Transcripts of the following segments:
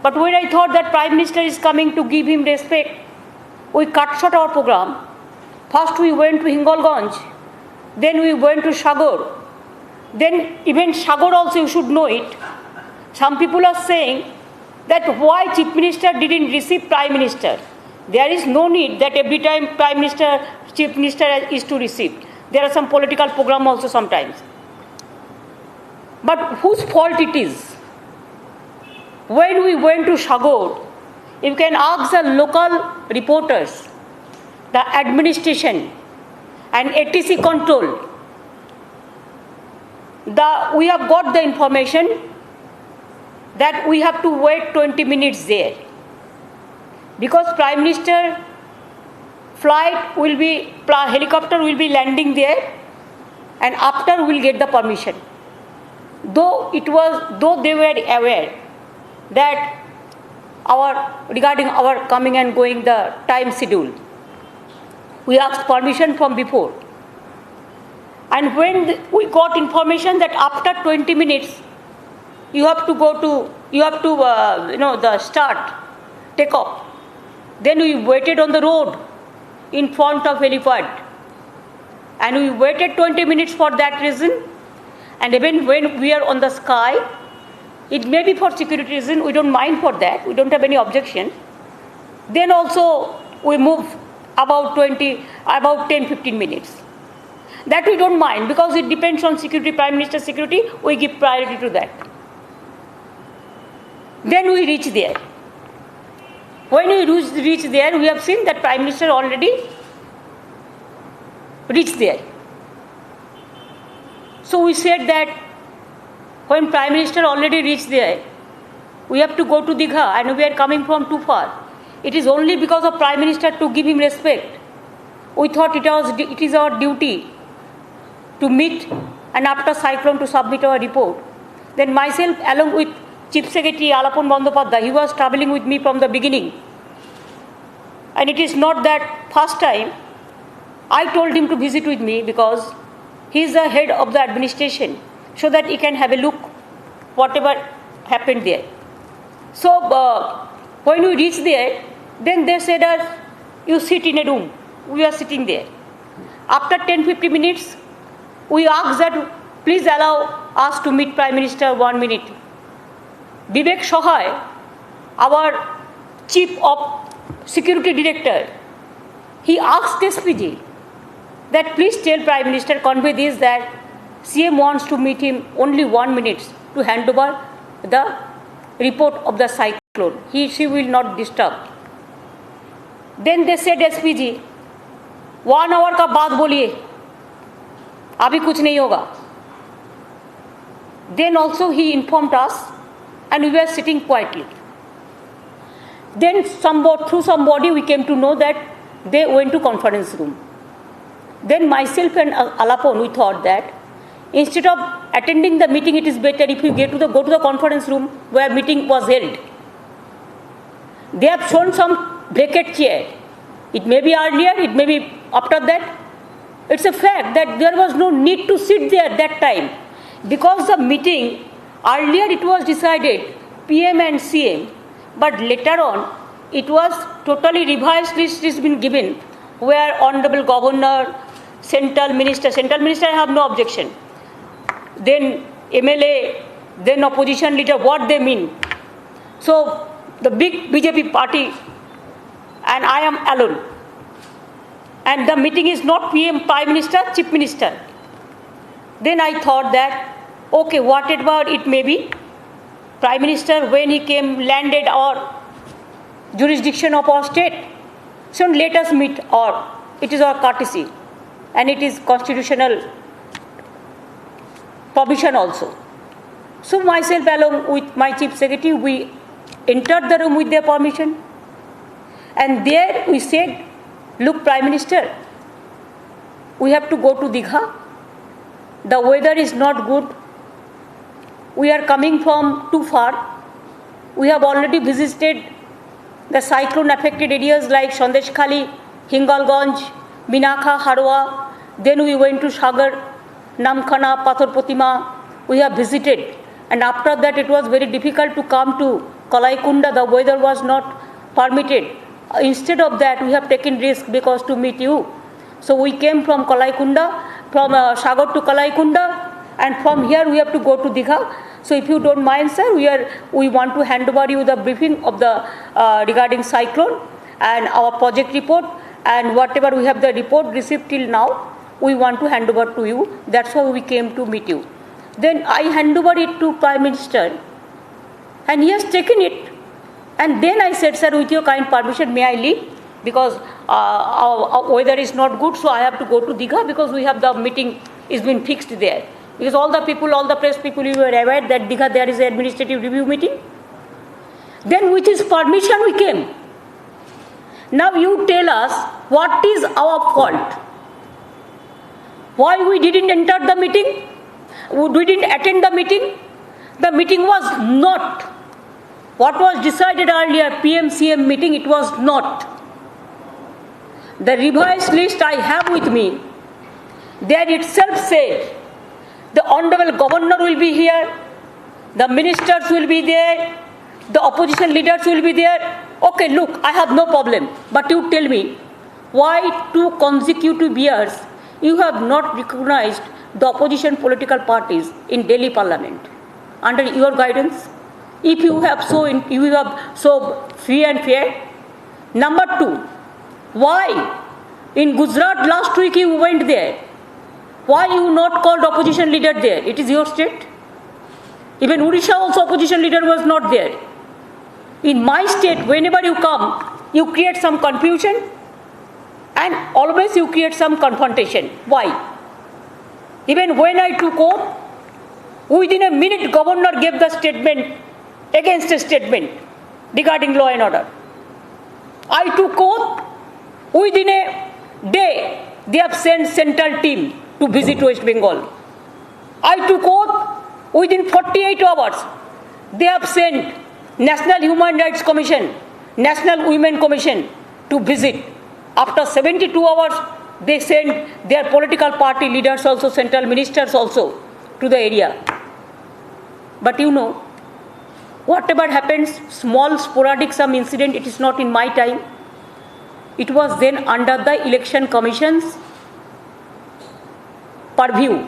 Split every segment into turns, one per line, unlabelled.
But when I thought that Prime Minister is coming to give him respect, we cut short our program. First we went to Hingolganj, then we went to Sagar. Then even Sagar also, you should know it. Some people are saying that why Chief Minister didn't receive Prime Minister. There is no need that every time Prime Minister, Chief Minister is to receive. There are some political program also sometimes. But whose fault it is? When we went to Sagar, you can ask the local reporters, the administration and ATC control. We have got the information that we have to wait 20 minutes there. Because Prime Minister helicopter will be landing there, and after we'll get the permission. Though they were aware that regarding our coming and going, the time schedule, we asked permission from before. And when we got information that after 20 minutes, the start, take off. Then we waited on the road in front of helipad. And we waited 20 minutes for that reason. And even when we are on the sky, it may be for security reason, we don't mind for that, we don't have any objection. Then also we move about 10-15 minutes. That we don't mind because it depends on security, Prime Minister's security, we give priority to that. Then we reach there. When we reach there, we have seen that Prime Minister already reached there. So we said that when Prime Minister already reached there, we have to go to Digha and we are coming from too far. It is only because of Prime Minister to give him respect. We thought it is our duty to meet and after cyclone to submit our report. Then myself along with Chief Secretary Alapon Bandopadhyay, he was travelling with me from the beginning. And it is not that first time I told him to visit with me because he is the head of the administration, so that he can have a look whatever happened there. So when we reached there, then they said us, you sit in a room. We are sitting there. After 10-15 minutes, we asked that please allow us to meet Prime Minister 1 minute. Vivek Sohay, our Chief of Security Director, he asked SPG that please tell Prime Minister, convey this, that CM wants to meet him only 1 minute to hand over the report of the cyclone. She will not disturb. Then they said SPG, 1 hour का बाद बोलिए, अभी कुछ नहीं होगा. Then also he informed us and we were sitting quietly. Then through somebody we came to know that they went to conference room. Then myself and Alapon, we thought that instead of attending the meeting, it is better if you go to the conference room where meeting was held. They have shown some vacant chair. It may be earlier, it may be after that. It's a fact that there was no need to sit there at that time. Because the meeting, earlier it was decided, PM and CM, but later on, it was totally revised list has been given, where Honorable Governor, Central Minister I have no objection. Then MLA, then opposition leader, what they mean. So the big BJP party and I am alone. And the meeting is not PM, Prime Minister, Chief Minister. Then I thought that, okay, whatever it may be, Prime Minister, when he came, landed our jurisdiction of our state, so let us meet, or it is our courtesy and it is constitutional permission also. So myself along with my Chief Secretary, we entered the room with their permission, and there we said, look Prime Minister, we have to go to Digha. The weather is not good. We are coming from too far. We have already visited the cyclone affected areas like Sandeshkhali, Hingalganj, Minakha, Harwa. Then we went to Sagar, Namkhana, Pathor Pratima. We have visited. And after that, it was very difficult to come to Kalaikunda, the weather was not permitted. Instead of that, we have taken risk because to meet you. So we came from Kalaikunda, from Sagar to Kalaikunda, and from here we have to go to Digha. So if you don't mind, sir, we want to hand over you the briefing of the regarding cyclone and our project report, and whatever we have the report received till now, we want to hand over to you. That's why we came to meet you. Then I hand over it to Prime Minister, and he has taken it. And then I said, sir, with your kind permission, may I leave? Because our weather is not good, so I have to go to Digha because we have the meeting is been fixed there. Because all the people, all the press people, you were aware that Digha there is an administrative review meeting. Then with his permission we came. Now you tell us what is our fault? Why we didn't enter the meeting? We didn't attend the meeting? The meeting was not what was decided earlier, PM-CM meeting, it was not. The revised list I have with me, there itself said, the Honorable Governor will be here, the ministers will be there, the opposition leaders will be there. Okay, look, I have no problem. But you tell me, why 2 consecutive years you have not recognized the opposition political parties in Delhi Parliament under your guidance? If you have so free and fair. Number 2, why in Gujarat last week you went there? Why you not called opposition leader there? It is your state. Even Odisha also opposition leader was not there. In my state, whenever you come, you create some confusion and always you create some confrontation. Why? Even when I took oath, within a minute governor gave the statement against a statement regarding law and order. I took oath, within a day they have sent central team to visit West Bengal. I took oath, within 48 hours they have sent National Human Rights Commission, National Women Commission to visit. After 72 hours, they sent their political party leaders also, central ministers also to the area. But you know, whatever happens, small sporadic some incident, it is not in my time. It was then under the Election Commission's purview.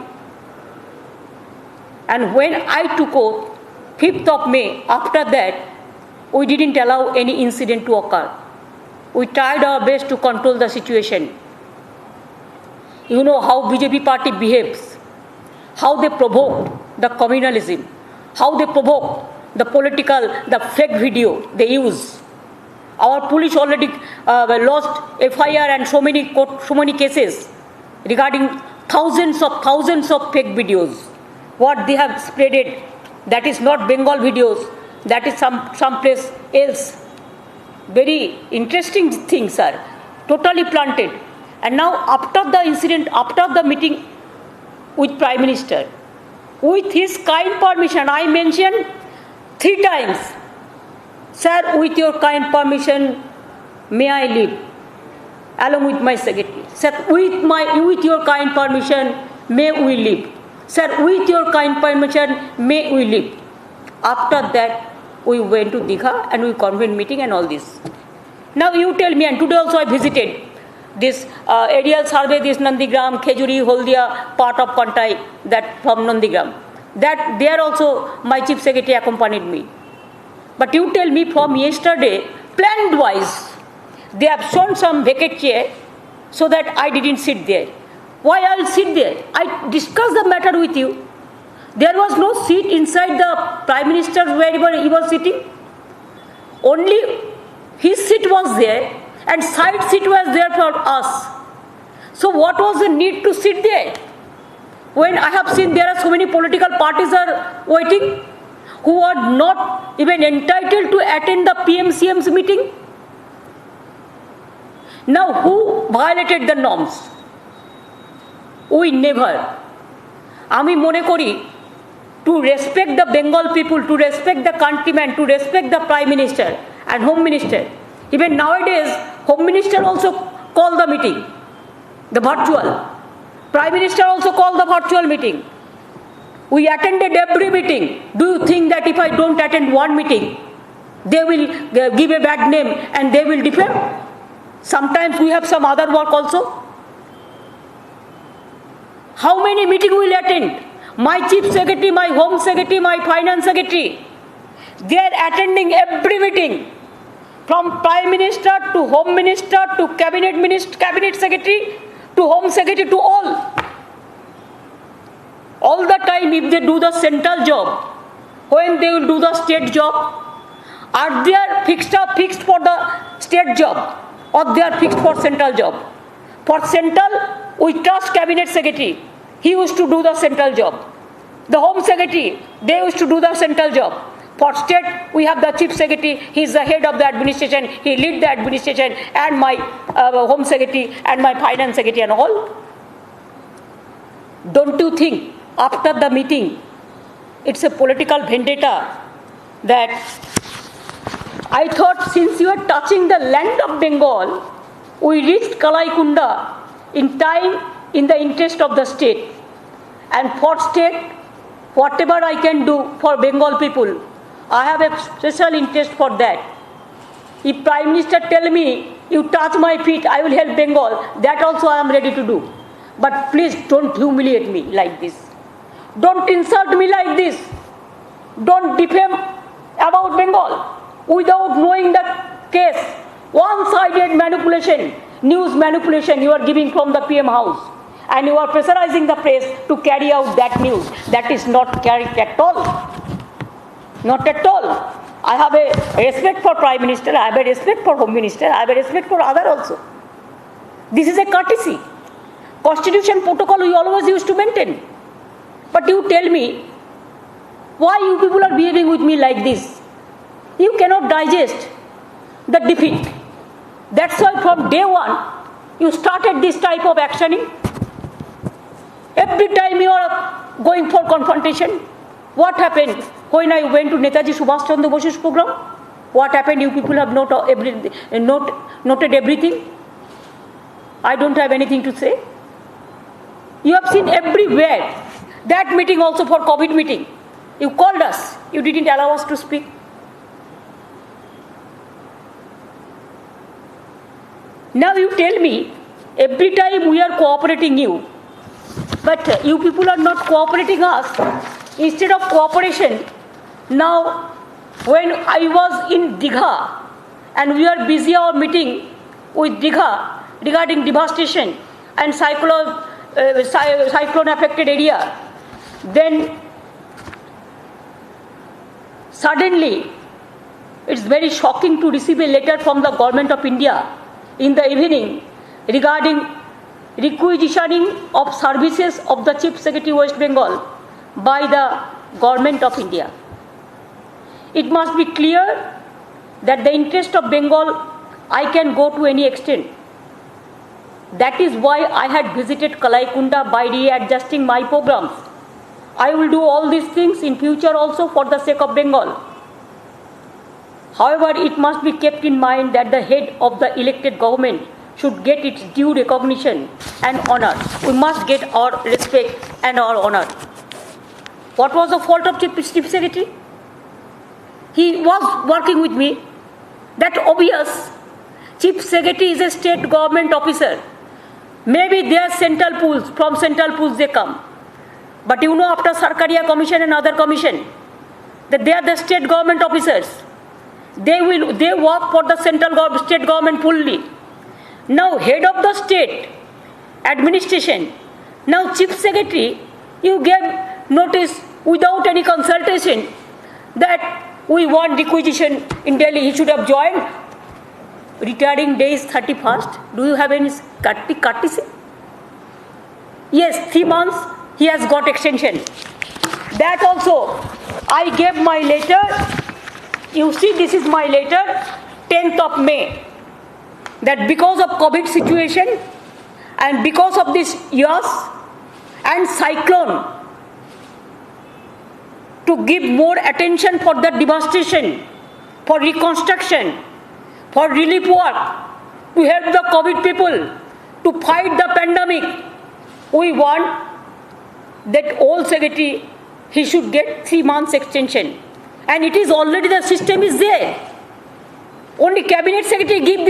And when I took oath, 5th of May, after that, we didn't allow any incident to occur. We tried our best to control the situation. You know how BJP party behaves, how they provoke the communalism, how they provoke the political, the fake video they use. Our police already lost FIR and so many cases regarding thousands of fake videos. What they have spreaded, that is not Bengal videos, that is some place else. Very interesting things are totally planted. And now after the incident, after the meeting with Prime Minister, with his kind permission, I mentioned 3 times, sir, with your kind permission, may I leave? Along with my secretary. Sir, with your kind permission, may we leave? Sir, with your kind permission, may we leave? After that, we went to Digha and we convened meeting and all this. Now you tell me, and today also I visited this aerial survey, this Nandigram, Khejuri, Holdia, part of Kontai, that from Nandigram. That there also my chief secretary accompanied me. But you tell me from yesterday, planned wise, they have shown some vacant chair so that I didn't sit there. Why I will sit there? I discussed the matter with you. There was no seat inside the Prime Minister wherever he was sitting. Only his seat was there and side seat was there for us. So what was the need to sit there? When I have seen there are so many political parties are waiting who are not even entitled to attend the PM-CM's meeting. Now who violated the norms? We never. Ami mone kori, to respect the Bengal people, to respect the countrymen, to respect the Prime Minister and Home Minister. Even nowadays, Home Minister also called the meeting, the virtual. Prime Minister also called the virtual meeting. We attended every meeting. Do you think that if I don't attend one meeting, They will give a bad name and they will defame. Sometimes we have some other work also. How many meetings will attend? My chief secretary, my home secretary, my finance secretary. They are attending every meeting. From Prime Minister to Home Minister to Cabinet Secretary to Home Secretary to all. All the time if they do the central job, when they will do the state job, are they fixed for the state job or they are fixed for central job? For central, we trust Cabinet Secretary. He used to do the central job. The Home Secretary, they used to do the central job. For state, we have the Chief Secretary. He is the head of the administration. He leads the administration, and my Home Secretary and my Finance Secretary and all. Don't you think after the meeting, it's a political vendetta that I thought since you are touching the land of Bengal, we reached Kalaikunda in time in the interest of the state. And for state, whatever I can do for Bengal people, I have a special interest for that. If Prime Minister tell me, you touch my feet, I will help Bengal, that also I am ready to do. But please don't humiliate me like this. Don't insult me like this. Don't defame about Bengal without knowing the case. One-sided manipulation, news manipulation you are giving from the PM house. And you are pressurizing the press to carry out that news. That is not correct at all. Not at all. I have a respect for Prime Minister, I have a respect for Home Minister, I have a respect for other also. This is a courtesy. Constitution protocol we always used to maintain. But you tell me, why you people are behaving with me like this? You cannot digest the defeat. That's why from day one, you started this type of actioning. Every time you are going for confrontation. What happened when I went to Netaji Subhash Chandra Bose's program? What happened? You people have noted everything. I don't have anything to say. You have seen everywhere. That meeting also for COVID meeting. You called us. You didn't allow us to speak. Now you tell me, every time we are cooperating you, but you people are not cooperating us. Instead of cooperation, now when I was in Digha and we are busy our meeting with Digha regarding devastation and cyclone affected area, then suddenly it's very shocking to receive a letter from the Government of India in the evening regarding requisitioning of services of the Chief Secretary West Bengal by the Government of India. It must be clear that the interest of Bengal I can go to any extent. That is why I had visited Kalaikunda by readjusting my programs. I will do all these things in future also for the sake of Bengal. However, it must be kept in mind that the head of the elected government should get its due recognition and honor. We must get our respect and our honor. What was the fault of Chief Secretary? He was working with me. That obvious. Chief Secretary is a state government officer. Maybe they are central pools, from central pools they come. But you know, after Sarkaria Commission and other commission, that they are the state government officers. They work for the state government fully. Now head of the state administration, now Chief Secretary, you gave notice without any consultation that we want requisition in Delhi. He should have joined. Retiring day is 31st. Do you have any courtesy? Yes, 3 months he has got extension. That also, I gave my letter. You see, this is my letter, 10th of May. That because of COVID situation and because of this years and cyclone, to give more attention for the devastation, for reconstruction, for relief work, to help the COVID people, to fight the pandemic, we want that old secretary, he should get 3 months extension. And it is already, the system is there. Only cabinet secretary give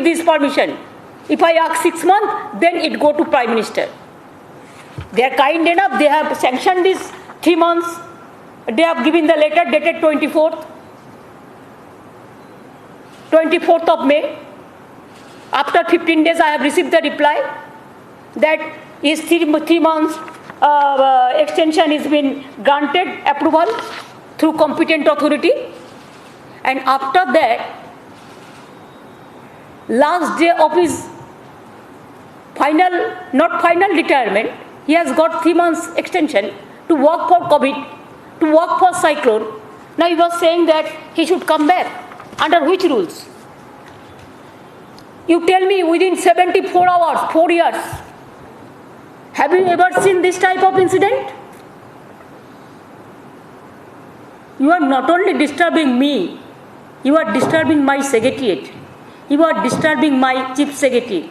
this permission. If I ask 6 months, then it go to Prime Minister. They are kind enough, they have sanctioned this 3 months. They have given the letter dated 24th of May. After 15 days, I have received the reply that is 3 months extension is been granted approval through competent authority. And after that, last day of his not final retirement, he has got 3 months extension to work for COVID, to work for cyclone. Now he was saying that he should come back. Under which rules? You tell me within 74 hours, 4 years. Have you ever seen this type of incident? You are not only disturbing me, you are disturbing my secretariat. You are disturbing my chief secretary.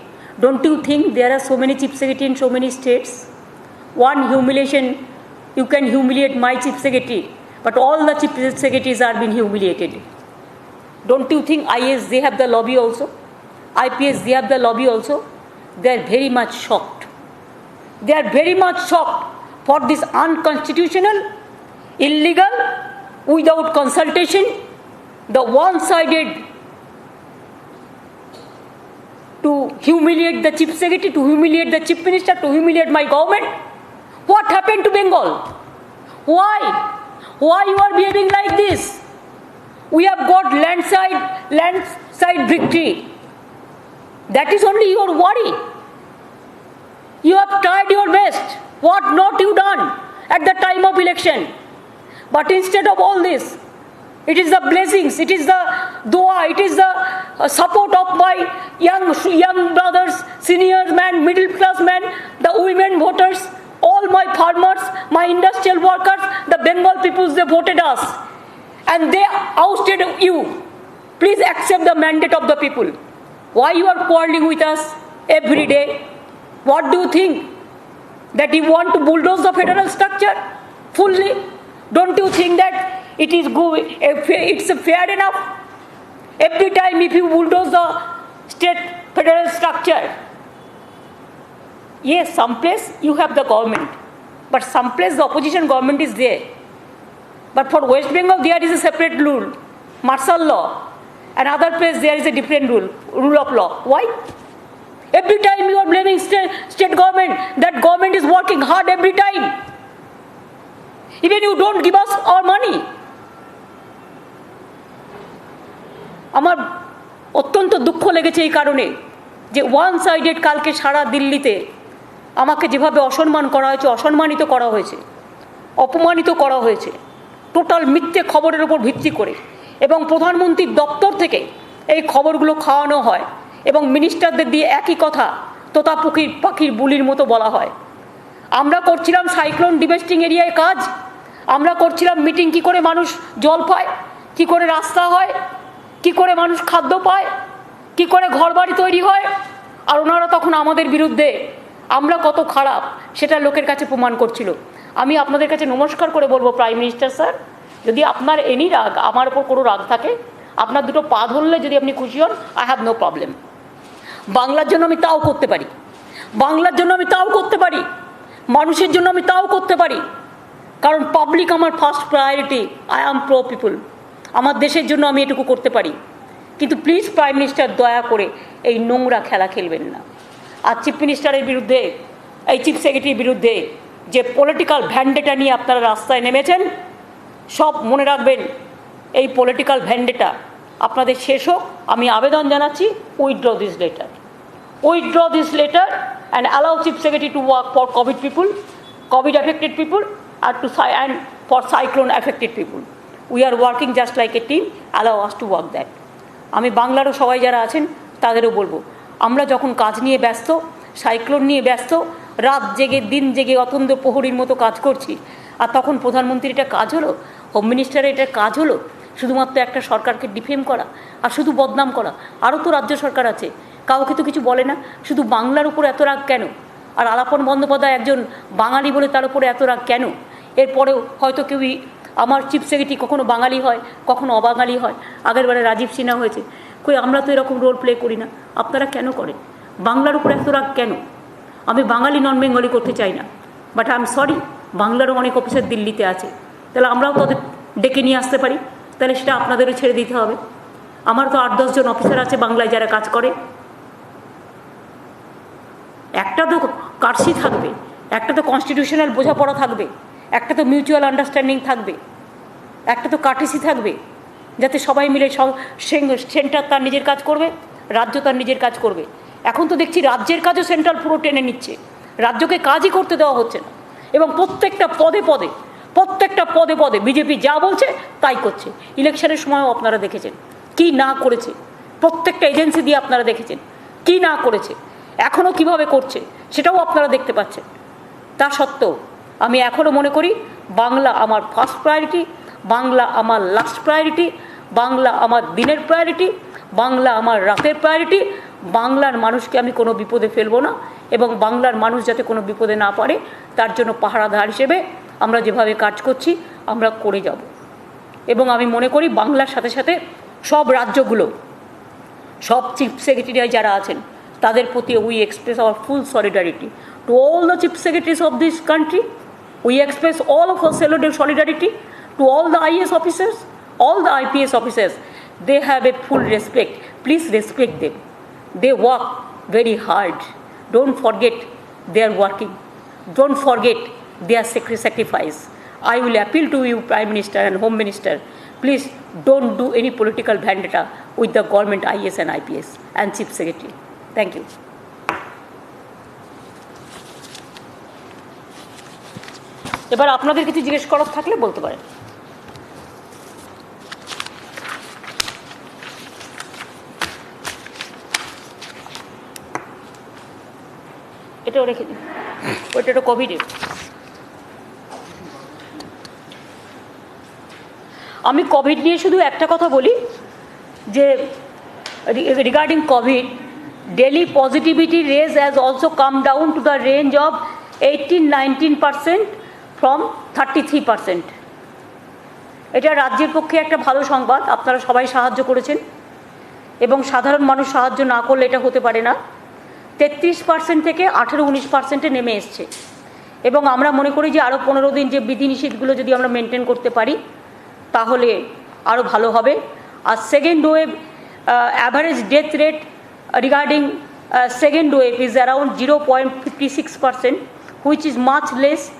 Don't you think there are so many chief secretaries in so many states? One humiliation, you can humiliate my chief secretary, but all the chief secretaries are being humiliated. Don't you think IAS, they have the lobby also? IPS, they have the lobby also? They are very much shocked. They are very much shocked for this unconstitutional, illegal, without consultation, the one-sided to humiliate the chief secretary, to humiliate the chief minister, to humiliate my government. What happened to Bengal? Why? Why you are behaving like this? We have got landslide victory. That is only your worry. You have tried your best. What not you done at the time of election? But instead of all this, it is the blessings, it is the dua, it is the support of my young brothers, senior men, middle class men, the women voters, all my farmers, my industrial workers, the Bengal people, they voted us. And they ousted you. Please accept the mandate of the people. Why you are quarreling with us every day? What do you think? That you want to bulldoze the federal structure fully? Don't you think that it's fair enough? Every time if you bulldoze the state federal structure, yes, someplace you have the government, but someplace the opposition government is there. But for West Bengal, there is a separate rule, martial law. Another place there is a different rule of law. Why? Every time you are blaming state government, that government is working hard every time. Even you don't give us our money. আমার অত্যন্ত দুঃখ লেগেছে এই কারণে যে one sided কালকে সারা দিল্লিতে আমাকে যেভাবে অসম্মান করা হয়েছে, অসম্মানিত করা হয়েছে, অপমানিত করা হয়েছে, টোটাল মিথ্যে খবরের উপর ভিত্তি করে, এবং প্রধানমন্ত্রীর দপ্তর থেকে এই খবরগুলো খাওয়ানো হয় এবং মিনিস্টারদের দিয়ে একই কথা তোতা পাখির বুলির মতো বলা হয়। আমরা করছিলাম সাইক্লোন ডিভাস্টিং এরিয়ায় কাজ, আমরা করছিলাম মিটিং, কি করে মানুষ জল পায়, কি করে রাস্তা হয়, কি করে মানুষ খাদ্য পায়, কি করে ঘরবাড়ি তৈরি হয়, আর ওনারা তখন আমাদের বিরুদ্ধে আমরা কত খারাপ সেটা লোকের কাছে প্রমাণ করছিল। আমি আপনাদের কাছে নমস্কার করে বলবো, প্রাইম মিনিস্টার স্যার, যদি আপনার এনি রাগ, আমার ওপর কোনো রাগ থাকে, আপনার দুটো পা ধরলে যদি আপনি খুশি হন, আই হ্যাভ নো প্রবলেম। বাংলার জন্য আমি তাও করতে পারি, বাংলার জন্য আমি তাও করতে পারি, মানুষের জন্য আমি তাও করতে পারি, কারণ পাবলিক আমার first priority. I am pro people. আমার দেশের জন্য আমি এটুকু করতে পারি। কিন্তু প্লিজ প্রাইম মিনিস্টার, দয়া করে এই নোংরা খেলা খেলবেন না। আর চিফ মিনিস্টারের বিরুদ্ধে, এই চিফ সেক্রেটারির বিরুদ্ধে যে পলিটিক্যাল ভ্যান্ডেটা নিয়ে আপনারা রাস্তায় নেমেছেন, সব মনে রাখবেন, এই পলিটিক্যাল ভ্যান্ডেটা আপনাদের শেষ হোক। আমি আবেদন জানাচ্ছি, withdraw this letter, withdraw this letter and allow chief secretary to work for Covid people, Covid affected people, and for cyclone affected people. We are working just like a team. Allow us to work that. আমি বাংলারও সবাই যারা আছেন তাদেরও বলবো, আমরা যখন কাজ নিয়ে ব্যস্ত, সাইক্লোন নিয়ে ব্যস্ত, রাত জেগে দিন জেগে অতন্দ্র প্রহরীর মতো কাজ করছি, আর তখন প্রধানমন্ত্রীর এটা কাজ হলো, হোম মিনিস্টারের এটা কাজ হলো শুধুমাত্র একটা সরকারকে ডিফেম করা আর শুধু বদনাম করা। আরও তো রাজ্য সরকার আছে, কাউকে তো কিছু বলে না, শুধু বাংলার উপর এত রাগ কেন? আর আলাপন বন্দ্যোপাধ্যায় একজন বাঙালি বলে তার উপরে এত রাগ কেন? এরপরেও হয়তো কেউ আমার চিফ সেক্রেটারি কখনো বাঙালি হয়, কখনো অবাঙালি হয়, আগের বারে রাজীব সিনহা হয়েছে। কই আমরা তো এরকম রোল প্লে করি না, আপনারা কেন করেন? বাংলার উপর এত রাগ কেন? আমি বাঙালি নন বেঙ্গলি করতে চাই না, বাট আই এম সরি, বাংলারও অনেক অফিসার দিল্লিতে আছে, তাহলে আমরাও তাদের ডেকে নিয়ে আসতে পারি, তাহলে সেটা আপনাদেরও ছেড়ে দিতে হবে। আমার তো 8-10 জন অফিসার আছে বাংলায় যারা কাজ করে। একটা তো কার্সি থাকবে, একটা তো কনস্টিটিউশনাল বোঝাপড়া থাকবে, একটা তো মিউচুয়াল আন্ডারস্ট্যান্ডিং থাকবে, একটা তো কার্টেসি থাকবে, যাতে সবাই মিলে সেন্টার তার নিজের কাজ করবে, রাজ্য তার নিজের কাজ করবে। এখন তো দেখছি রাজ্যের কাজও সেন্ট্রাল পুরো টেনে নিচ্ছে, রাজ্যকে কাজই করতে দেওয়া হচ্ছে না, এবং প্রত্যেকটা পদে পদে বিজেপি যা বলছে তাই করছে। ইলেকশনের সময়ও আপনারা দেখেছেন কি না করেছে, প্রত্যেকটা এজেন্সি দিয়ে আপনারা দেখেছেন কি না করেছে, এখনও কিভাবে করছে সেটাও আপনারা দেখতে পাচ্ছেন। তা সত্ত্বেও আমি এখনও মনে করি বাংলা আমার ফার্স্ট প্রায়োরিটি, বাংলা আমার লাস্ট প্রায়োরিটি, বাংলা আমার দিনের প্রায়োরিটি, বাংলা আমার রাতের প্রায়োরিটি। বাংলার মানুষকে আমি কোনো বিপদে ফেলবো না, এবং বাংলার মানুষ যাতে কোনো বিপদে না পড়ে তার জন্য পাহারাদার হিসেবে আমরা যেভাবে কাজ করছি আমরা করে যাব। এবং আমি মনে করি বাংলার সাথে সাথে সব রাজ্যগুলো, সব চিফ সেক্রেটারি যারা আছেন তাদের প্রতি we express hour full solidarity to all the chief secretaries of this country. We express all of our solidarity to all the IAS officers, all the IPS officers. They have a full respect. Please respect them. They work very hard. Don't forget they are working. Don't forget their sacrifice. I will appeal to you, Prime Minister and Home Minister, please don't do any political vendetta with the government IAS and IPS and Chief Secretary. Thank you. এবার আপনাদের কিছু জিজ্ঞেস করার থাকলে বলতে পারেন। এটাও রেখে দিন, ওইটা কোভিডে। আমি কোভিড নিয়ে শুধু একটা কথা বলি যে regarding Covid, daily positivity rate has also come down to the range of 18-19% from 33%। এটা রাজ্যের পক্ষে একটা ভালো সংবাদ, আপনারা সবাই সাহায্য করেছেন, এবং সাধারণ মানুষ সাহায্য না করলে এটা হতে পারে না। 33% থেকে 18-19% নেমে এসছে, এবং আমরা মনে করি যে আরও 15 দিন যে বিধিনিষেধগুলো যদি আমরা মেনটেন করতে পারি তাহলে আরও ভালো হবে। আর second wave average death rate regarding second wave is around 0.56%, which is much less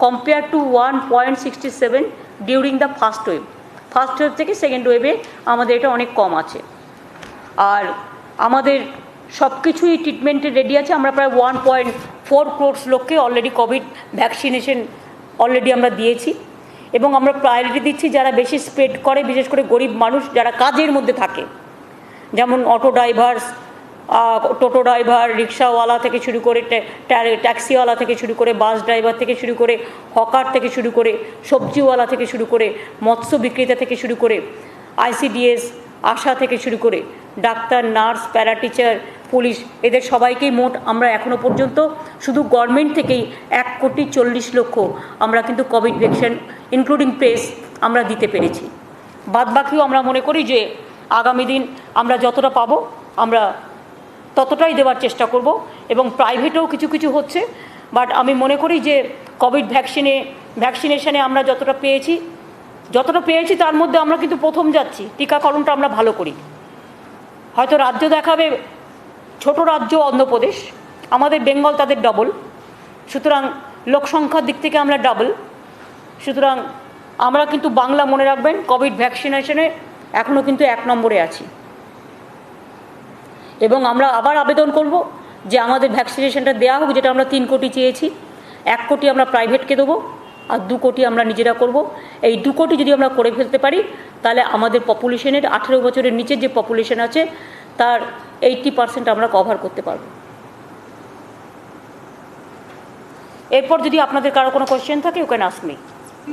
compared to 1.67 during the first wave. First wave থেকে সেকেন্ড ওয়েভে আমাদের এটা অনেক কম আছে। আর আমাদের সব কিছুই ট্রিটমেন্টে রেডি আছে। আমরা প্রায় 1.4 crore লোককে অলরেডি কোভিড ভ্যাকসিনেশন অলরেডি আমরা দিয়েছি, এবং আমরা প্রায়োরিটি দিচ্ছি যারা বেশি স্প্রেড করে, বিশেষ করে গরিব মানুষ যারা কাজের মধ্যে থাকে, যেমন অটো ড্রাইভার, টোটো ড্রাইভার, রিক্সাওয়ালা থেকে শুরু করে ট্যাক্সিওয়ালা থেকে শুরু করে বাস ড্রাইভার থেকে শুরু করে হকার থেকে শুরু করে সবজিওয়ালা থেকে শুরু করে মৎস্য বিক্রেতা থেকে শুরু করে ICDS আশা থেকে শুরু করে doctor, nurse, para teacher, police, এদের সবাইকেই মোট আমরা এখনও পর্যন্ত শুধু গভর্নমেন্ট থেকেই 1,40,00,000 আমরা কিন্তু কোভিড ভ্যাকসিন ইনক্লুডিং প্রেস আমরা দিতে পেরেছি। বাদবাকিও আমরা মনে করি যে আগামী দিন আমরা যতটা পাবো আমরা ততটাই দেওয়ার চেষ্টা করব, এবং প্রাইভেটেও কিছু কিছু হচ্ছে। বাট আমি মনে করি যে কোভিড ভ্যাকসিনেশনে আমরা যতটা পেয়েছি তার মধ্যে আমরা কিন্তু প্রথম যাচ্ছি। টিকাকরণটা আমরা ভালো করি। হয়তো রাজ্য দেখাবে ছোট রাজ্য অন্ধ্রপ্রদেশ, আমাদের বেঙ্গল তাদের ডবল, সুতরাং লোকসংখ্যার দিক থেকে আমরা ডাবল। সুতরাং আমরা কিন্তু বাংলা মনে রাখবেন কোভিড ভ্যাকসিনেশনে এখনও কিন্তু 1 নম্বরে আছি, এবং আমরা আবার আবেদন করব যে আমাদের ভ্যাকসিনেশনটা দেওয়া হোক, যেটা আমরা 3 কোটি চেয়েছি। 1 কোটি আমরা প্রাইভেটকে দেবো, আর 2 কোটি আমরা নিজেরা করব। এই 2 কোটি যদি আমরা করে ফেলতে পারি তাহলে আমাদের পপুলেশনের 18 বছরের নিচের যে পপুলেশন আছে তার 80% আমরা কভার করতে পারব। এরপর যদি আপনাদের কারো কোনো কোয়েশ্চেন থাকে ইউ ক্যান আস্ক মি।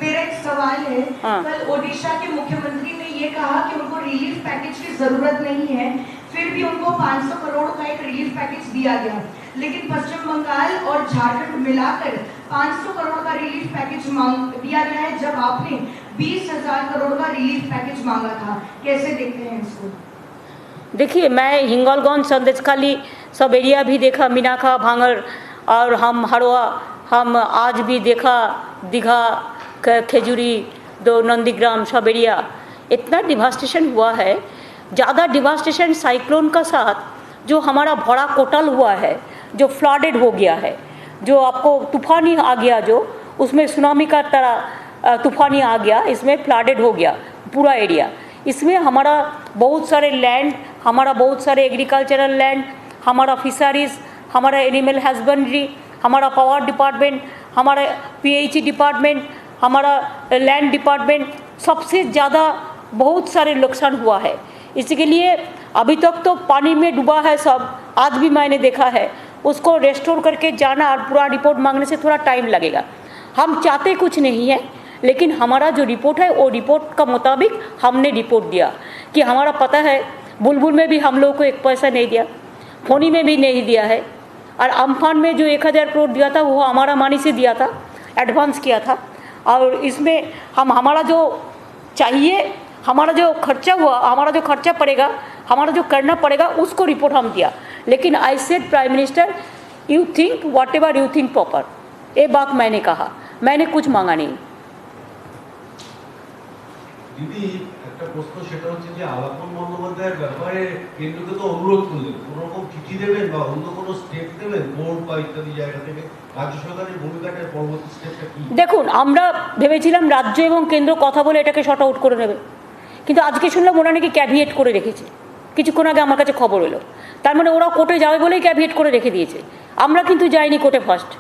मेरा एक सवाल है, कल ओडिशा के मुख्यमंत्री ने ये कहा कि उनको रिलीफ पैकेज की जरूरत नहीं है, फिर भी उनको 500 करोड़ का एक रिलीफ पैकेज दिया गया, लेकिन पश्चिम बंगाल और झारखंड मिलाकर 500 करोड़ का रिलीफ पैकेज दिया गया है, जब आपने 20,000 करोड़ का रिलीफ पैकेज मांगा था, कैसे देखते हैं इसको?
देखिए, मैं हिंगोलगंज, संदेशखाली सब एरिया भी देखा, मीनाखा, भांगर, और हम हड़वा, हम आज भी देखा दीघा, खेजूरी, दो नंदीग्राम, सब एरिया। इतना डिवास्टेशन हुआ है, ज़्यादा डिवास्टेशन साइक्लोन का साथ जो हमारा भरा कोटल हुआ है, जो फ्लडेड हो गया है, जो आपको तूफानी आ गया, जो उसमें सुनामी का तरह तूफानी आ गया, इसमें फ्लडेड हो गया पूरा एरिया। इसमें हमारा बहुत सारे लैंड, हमारा बहुत सारे एग्रीकल्चरल लैंड, हमारा फिशरीज, हमारा एनिमल हस्बेंड्री, हमारा पावर डिपार्टमेंट, हमारा पीएचई डिपार्टमेंट, हमारा लैंड डिपार्टमेंट, सबसे ज़्यादा बहुत सारे नुकसान हुआ है। इसके लिए अभी तक तो पानी में डूबा है सब, आज भी मैंने देखा है। उसको रेस्टोर करके जाना और पूरा रिपोर्ट मांगने से थोड़ा टाइम लगेगा। हम चाहते कुछ नहीं है, लेकिन हमारा जो रिपोर्ट है वो रिपोर्ट का मुताबिक हमने रिपोर्ट दिया कि हमारा पता है बुलबुल में भी हम लोगों को 1 पैसा नहीं दिया, फोनी में भी नहीं दिया है, और अम्फान में जो 1000 करोड़ दिया था वो हमारा मनी से दिया था, एडवांस किया था। और इसमें हमारा जो चाहिए, हमारा जो खर्चा हुआ, हमारा जो खर्चा पड़ेगा, हमारा जो करना पड़ेगा, उसको रिपोर्ट हम दिया। लेकिन I said prime minister, you think what ever you think proper, ये बात मैंने कहा, मैंने कुछ मांगा नहीं।
দিদি, একটা প্রশ্ন, সেটা হচ্ছে যে আলাপন বন্দ্যোপাধ্যায়ের ব্যাপারে কেন্দ্রকে তো অনুরোধ করলেন, কোনো রকম চিঠি দেবেন বা অন্য কোনো স্টেপ দেবেন কোর্ট বা ইত্যাদি জায়গা থেকে? রাজ্য সরকারের ভূমিকাটা পরবর্তী স্টেপটা কি?
দেখুন, আমরা ভেবেছিলাম রাজ্য এবং কেন্দ্র কথা বলে এটাকে শর্ট আউট করে নেবে, কিন্তু আজকে শুনলাম ওরা নাকি ক্যাভিয়েট করে রেখেছে। কিছুক্ষণ আগে আমার কাছে খবর এলো, তার মানে ওরা কোর্টে যাবে বলেই ক্যাভিয়েট করে রেখে দিয়েছে। আমরা কিন্তু যাইনি কোর্টে ফার্স্ট,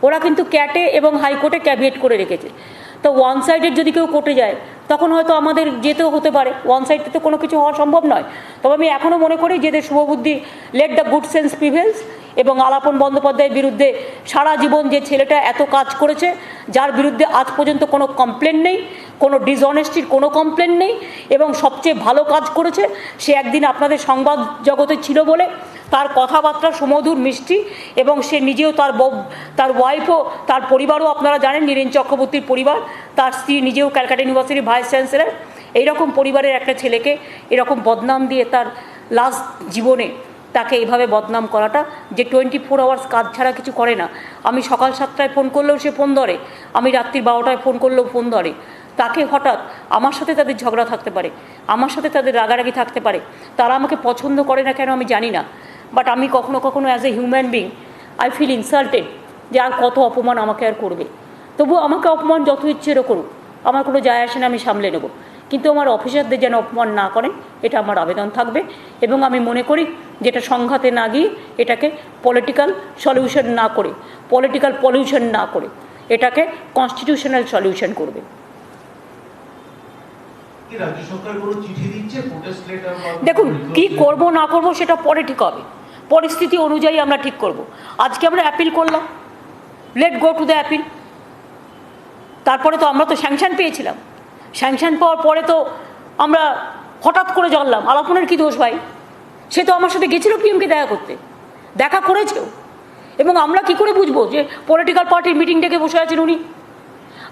ওরা কিন্তু ক্যাটে এবং হাইকোর্টে ক্যাভিয়েট করে রেখেছে। তো ওয়ান সাইডেড যদি কেউ কোর্টে যায় তখন হয়তো আমাদের যেতেও হতে পারে, ওয়ান সাইডে তো কোনো কিছু হওয়া সম্ভব নয়। তবে আমি এখনও মনে করি যে শুভবুদ্ধি, let the good sense prevails, এবং আলাপন বন্দ্যোপাধ্যায়ের বিরুদ্ধে সারা জীবন যে ছেলেটা এত কাজ করেছে, যার বিরুদ্ধে আজ পর্যন্ত কোনো কমপ্লেন নেই, কোনো ডিসঅনেস্টির কোনো কমপ্লেন নেই, এবং সবচেয়ে ভালো কাজ করেছে, সে একদিন আপনাদের সংবাদ জগতে ছিল বলে তার কথাবার্তা সুমধুর, মিষ্টি, এবং সে নিজেও, তার ওয়াইফও, তার পরিবারও আপনারা জানেন, নীরেন চক্রবর্তীর পরিবার, তার স্ত্রী নিজেও ক্যালকাটা ইউনিভার্সিটির ভাইস চ্যান্সেলর। এইরকম পরিবারের একটা ছেলেকে এরকম বদনাম দিয়ে তার লাস্ট জীবনে তাকে এইভাবে বদনাম করাটা, যে 24 আওয়ার্স কাজ ছাড়া কিছু করে না। আমি সকাল 7টায় ফোন করলেও সে ফোন ধরে, আমি রাত্রি 12টায় ফোন করলেও ফোন ধরে। তাকে হঠাৎ, আমার সাথে তাদের ঝগড়া থাকতে পারে, আমার সাথে তাদের রাগারাগি থাকতে পারে, তারা আমাকে পছন্দ করে না কেন আমি জানি না, বাট আমি কখনো কখনো as a human being I feel insulted, যে আর কত অপমান আমাকে আর করবে। তবুও আমাকে অপমান যত ইচ্ছেরও করুক, আমার কোনো যায় আসে না, আমি সামলে নেব। কিন্তু আমার অফিসারদের যেন অপমান না করেন, এটা আমার আবেদন থাকবে। এবং আমি মনে করি যেটা সংঘাতে না গিয়ে, এটাকে পলিটিক্যাল সলিউশন না করে, পলিটিক্যাল পলিউশন না করে, এটাকে কনস্টিটিউশনাল সলিউশন করবে। দেখুন, কি করব না করব সেটা পরে ঠিক হবে, পরিস্থিতি অনুযায়ী আমরা ঠিক করব। আজকে আমরা অ্যাপিল করলাম, let go to the appeal. তারপরে তো আমরা তো স্যাংশন পেয়েছিলাম, স্যাংশন পাওয়ার পরে তো আমরা হঠাৎ করে জানলাম আলাপনের কী দোষ ভাই, সে তো আমার সাথে গেছিল পিএমকে দেখা করতে, দেখা করেছেও। এবং আমরা কি করে বুঝবো যে পলিটিক্যাল পার্টির মিটিং ডেকে বসে আছেন উনি?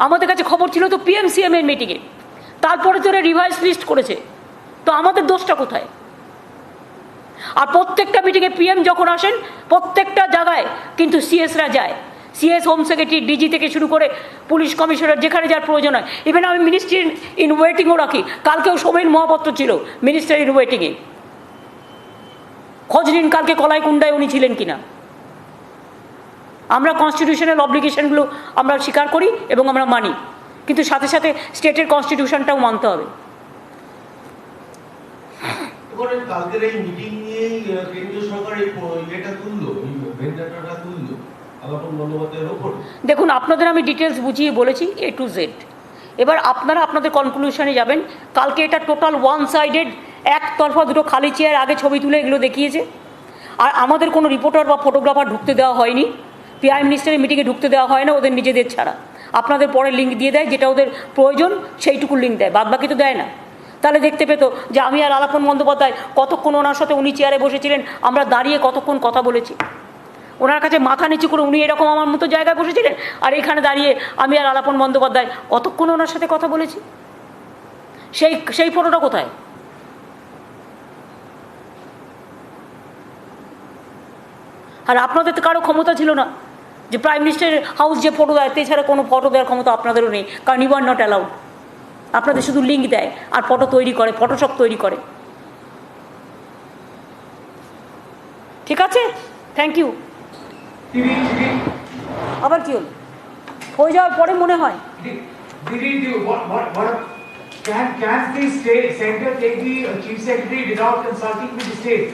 আমাদের কাছে খবর ছিল তো পিএমসিএম এর মিটিংয়ে, তারপরে তো রিভাইজ লিস্ট করেছে, তো আমাদের দোষটা কোথায়? আর প্রত্যেকটা মিটিংয়ে পিএম যখন আসেন, প্রত্যেকটা জায়গায় কিন্তু সিএসরা যায়, সিএস, হোম সেক্রেটারি, ডিজি থেকে শুরু করে পুলিশ কমিশনার, যেখানে যার প্রয়োজন হয়। ইভেন আমি মিনিস্ট্রি ইন ওয়েটিংও রাখি, কালকেও সোমেন মহাপাত্র ছিল মিনিস্টার ইন ওয়েটিংয়ে, খোঁজ নিন কালকে কলাইকুণ্ডায় উনি ছিলেন কিনা। আমরা কনস্টিটিউশনাল অব্লিগেশনগুলো আমরা স্বীকার করি এবং আমরা মানি, কিন্তু সাথে সাথে স্টেটের কনস্টিটিউশনটাও মানতে হবে।
কালকের এই মিটিং নিয়েই কেন্দ্রীয় সরকার এটা তুললো, ভেন্ডাটাটা তুললো আলাপন বন্দ্যোপাধ্যায়ের ওপর।
দেখুন, আপনাদের আমি ডিটেলস বুঝিয়ে বলেছি A to Z। এবার আপনারা আপনাদের কনক্লুশনে যাবেন। কালকে এটা টোটাল ওয়ান সাইডেড, একতরফা, দুটো খালি চেয়ার, আগে ছবি তুলে এগুলো দেখিয়েছে। আর আমাদের কোনো রিপোর্টার বা ফটোগ্রাফার ঢুকতে দেওয়া হয়নি, প্রাইম মিনিস্টারের মিটিংয়ে ঢুকতে দেওয়া হয় না ওদের নিজেদের ছাড়া। আপনাদের পরে লিঙ্ক দিয়ে দেয়, যেটা ওদের প্রয়োজন সেইটুকু লিঙ্ক দেয়, বাদ বাকি তো দেয় না। তাহলে দেখতে পেত যে আমি আর আলাপন বন্দ্যোপাধ্যায় কতক্ষণ ওনার সাথে, উনি চেয়ারে বসেছিলেন, আমরা দাঁড়িয়ে কতক্ষণ কথা বলেছি। ওনার কাছে মাথা নিচু করে উনি এরকম আমার মতো জায়গায় বসেছিলেন, আর এখানে দাঁড়িয়ে আমি আর আলাপন বন্দ্যোপাধ্যায় কতক্ষণ ওনার সাথে কথা বলেছি। সেই ফটোটা কোথায়? আর আপনাদের তো কারো ক্ষমতা ছিল না যে প্রাইম মিনিস্টারের হাউস যে ফটো দেয় এছাড়া কোনো ফটো দেওয়ার ক্ষমতা আপনাদেরও নেই, কারণ ইউ আর নট অ্যালাউড। আপনাদের শুধু লিঙ্ক দেয় আর ফটো তৈরি করে, ফটোশপ তৈরি করে। ঠিক আছে, থ্যাংক ইউ। আবার কি হল? হয়ে যাওয়ার পরে মনে হয়
can the state center take the chief secretary without consulting with the state?